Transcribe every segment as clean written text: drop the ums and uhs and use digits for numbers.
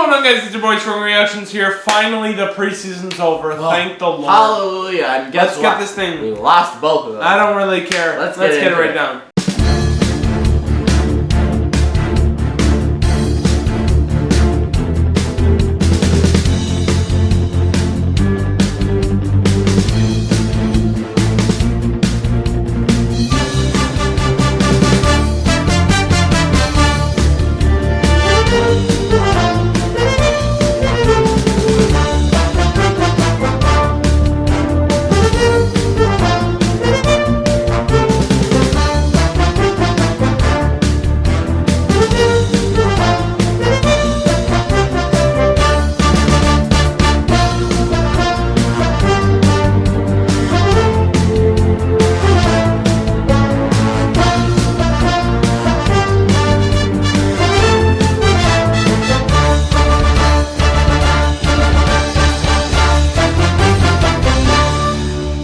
going on, guys? It's your boy Strong Reactions here. Finally, the preseason's over. Thank the Lord. Hallelujah. And guess Let's get this thing. We lost both of them. I don't really care. Let's get it right down.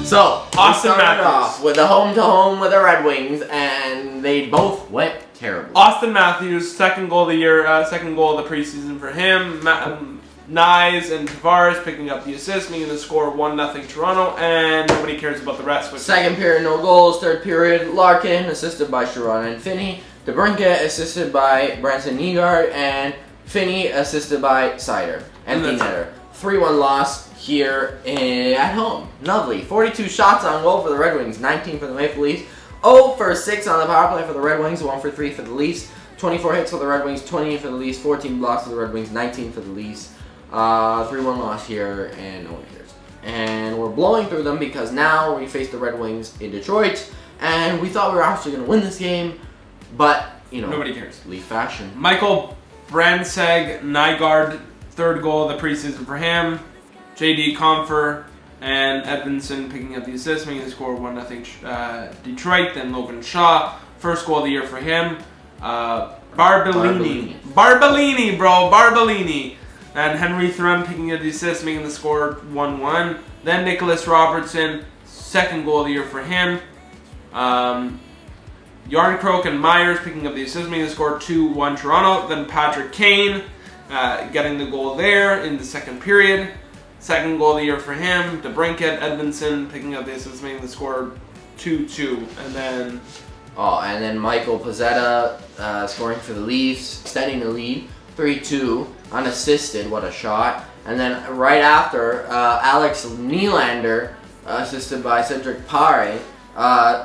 So, Austin we started Matthews off with a home-to-home with the Red Wings, and they both went terrible. Austin Matthews, second goal of the year, second goal of the preseason for him. Nyes and Tavares picking up the assist, making the score 1-0 Toronto, and nobody cares about the rest. Second period, no goals. Third period, Larkin assisted by Sherrod and Finney. DeBrincat assisted by Branson Nygaard, and Finney assisted by Seider. Empty netter. 3-1 loss here at home. Lovely. 42 shots on goal for the Red Wings, 19 for the Maple Leafs. 0 for 6 on the power play for the Red Wings, 1 for 3 for the Leafs. 24 hits for the Red Wings, 20 for the Leafs, 14 blocks for the Red Wings, 19 for the Leafs. 3-1 loss here, and no one cares. And we're blowing through them because now we face the Red Wings in Detroit, and we thought we were actually going to win this game, but, you know, nobody cares. Leaf fashion. Michael Brandseg Nygaard, third goal of the preseason for him. JD Comfer and Edmondson picking up the assist, making the score 1-0 Detroit. Then Logan Shaw, first goal of the year for him. Barbellini, Barbellini. And Henry Thrun picking up the assist, making the score 1-1. Then Nicholas Robertson, second goal of the year for him. Yarncroke and Myers picking up the assist, making the score 2-1 Toronto. Then Patrick Kane getting the goal there in the second period. Second goal of the year for him. DeBrincat, Edmondson picking up the assist, making the score 2-2. And then Michael Pezzetta scoring for the Leafs, extending the lead, 3-2, unassisted. What a shot! And then right after, Alex Nylander, assisted by Cedric Pare,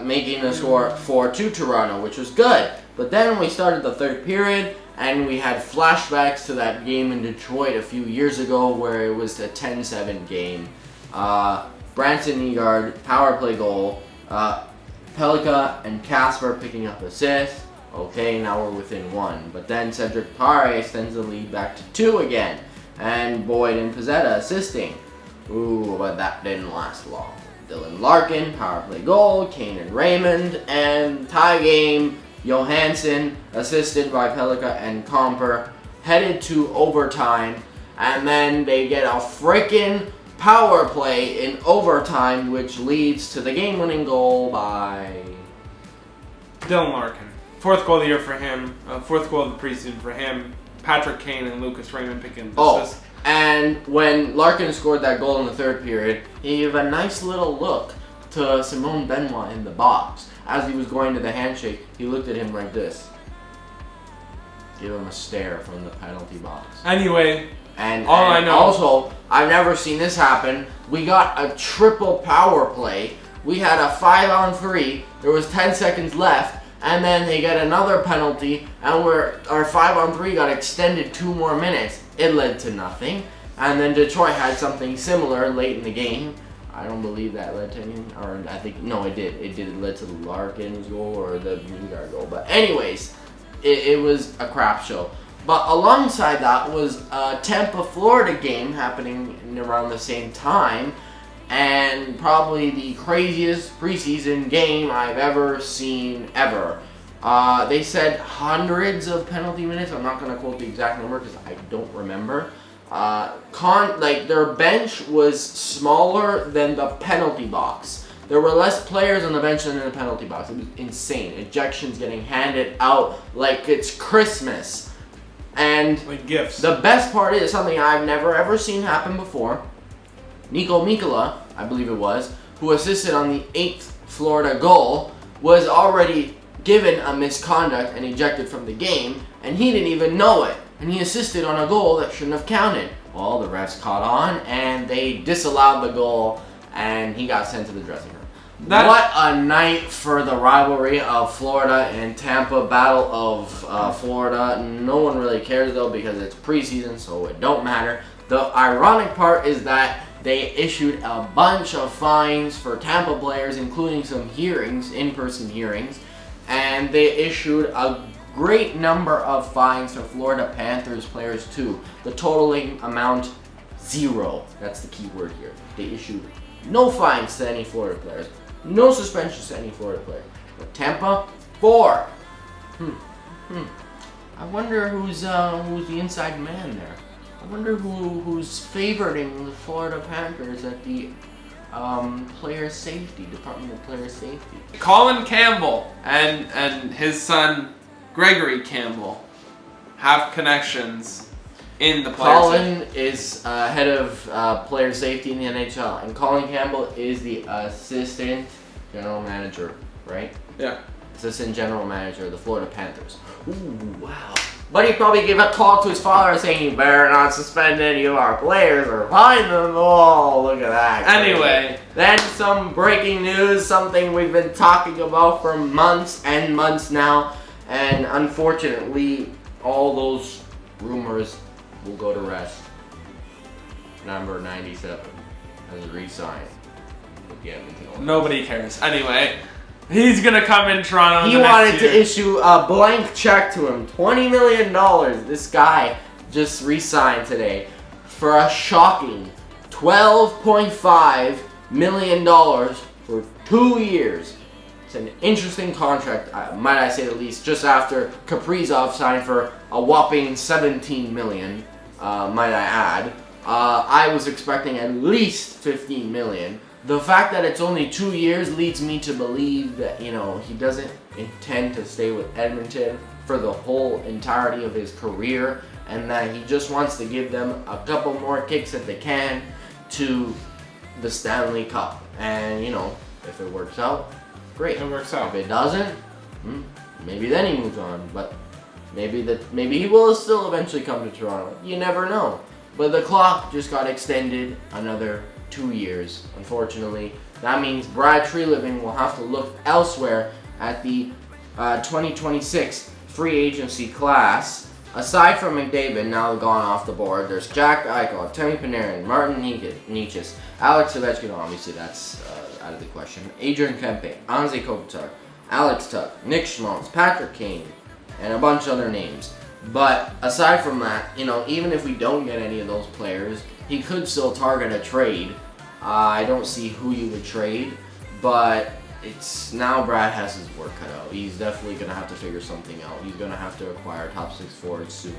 making the score 4-2 Toronto, which was good. But then we started the third period, and we had flashbacks to that game in Detroit a few years ago where it was a 10-7 game. Branson Nygaard, power play goal. Pelika and Casper picking up assists. Okay, now we're within 1. But then Cedric Pare extends the lead back to 2 again. And Boyd and Pezzetta assisting. Ooh, but that didn't last long. Dylan Larkin, power play goal. Kane and Raymond. And tie game. Johansson, assisted by Pelika and Comper, headed to overtime, and then they get a freaking power play in overtime, which leads to the game-winning goal by Dylan Larkin. Fourth goal of the year for him. Fourth goal of the preseason for him. Patrick Kane and Lucas Raymond picking the assist. And when Larkin scored that goal in the third period, he gave a nice little look to Simone Benoit in the box. As he was going to the handshake, he looked at him like this. Give him a stare from the penalty box. Anyway, and I know. Also, I've never seen this happen. We got a triple power play. We had a 5-on-3. There was 10 seconds left, and then they get another penalty, and our 5-on-3 got extended 2 more minutes. It led to nothing. And then Detroit had something similar late in the game. I don't believe that led to anything, or I think, no, it did. It led to the Larkin's goal or the Nygaard goal. But anyways, it was a crap show. But alongside that was a Tampa, Florida game happening around the same time, and probably the craziest preseason game I've ever seen ever. They said hundreds of penalty minutes. I'm not going to quote the exact number because I don't remember. Their bench was smaller than the penalty box. There were less players on the bench than in the penalty box. It was insane. Ejections getting handed out like it's Christmas. And Like gifts. the best part is something I've never ever seen happen before. Niko Mikkola, I believe it was, who assisted on the 8th Florida goal, was already given a misconduct and ejected from the game, and he didn't even know it. And he assisted on a goal that shouldn't have counted. Well, the refs caught on, and they disallowed the goal, and he got sent to the dressing room. What a night for the rivalry of Florida and Tampa, Battle of Florida. No one really cares, though, because it's preseason, so it don't matter. The ironic part is that they issued a bunch of fines for Tampa players, including some hearings, in-person hearings, and they issued a great number of fines for Florida Panthers players too. The totaling amount, 0. That's the key word here. They issued no fines to any Florida players, no suspensions to any Florida player. But Tampa, 4. I wonder who's the inside man there. I wonder who's favoring the Florida Panthers at the player safety, Department of Player Safety. Colin Campbell and his son Gregory Campbell have connections in the player Colin safety. is head of player safety in the NHL, and Colin Campbell is the assistant general manager, right? Yeah. Assistant general manager of the Florida Panthers. Ooh, wow. But he probably gave a call to his father saying, "You better not suspend any of our players or fine them." Oh, look at that. Anyway. Then some breaking news, something we've been talking about for months and months now. And unfortunately, all those rumors will go to rest. Number 97 has re-signed with the Edmonton Oilers. Nobody cares. Anyway, he's gonna come in Toronto. He wanted to issue a blank check to him, $20 million. This guy just re-signed today for a shocking $12.5 million for 2 years. It's an interesting contract, might I say the least, just after Kaprizov signed for a whopping $17 million, might I add. I was expecting at least $15 million. The fact that it's only 2 years leads me to believe that, he doesn't intend to stay with Edmonton for the whole entirety of his career, and that he just wants to give them a couple more kicks at the can to the Stanley Cup. And, if it works out, great. It works out. If it doesn't, maybe then he moves on. But maybe he will still eventually come to Toronto. You never know. But the clock just got extended another 2 years, unfortunately. That means Brad Treliving will have to look elsewhere at the 2026 free agency class. Aside from McDavid, now gone off the board, there's Jack Eichel, Temi Panarin, Martin Necas, Alex Ovechkin, obviously that's out of the question, Adrian Kempe, Anze Kopitar, Alex Tuck, Nick Schmaltz, Patrick Kane, and a bunch of other names. But aside from that, even if we don't get any of those players, he could still target a trade. I don't see who you would trade, but it's now Brad has his work cut out. He's definitely going to have to figure something out. He's going to have to acquire top 6 forwards soon.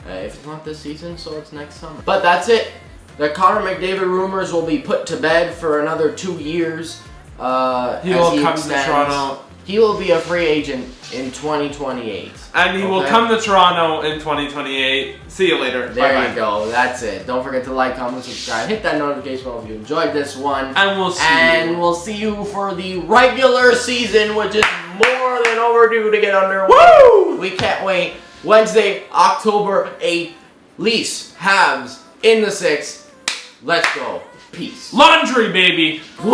If it's not this season, so it's next summer. But that's it. The Connor McDavid rumors will be put to bed for another 2 years. He will come to Toronto. He will be a free agent in 2028. And he will come to Toronto in 2028. See you later. There Bye-bye. you go. That's it. Don't forget to like, comment, subscribe. Hit that notification bell if you enjoyed this one. And we'll see you. And we'll see you for the regular season, which is more than overdue to get underway. Woo! We can't wait. Wednesday, October 8th. Leafs, Habs in the 6th. Let's go. Peace. Laundry, baby. Woo!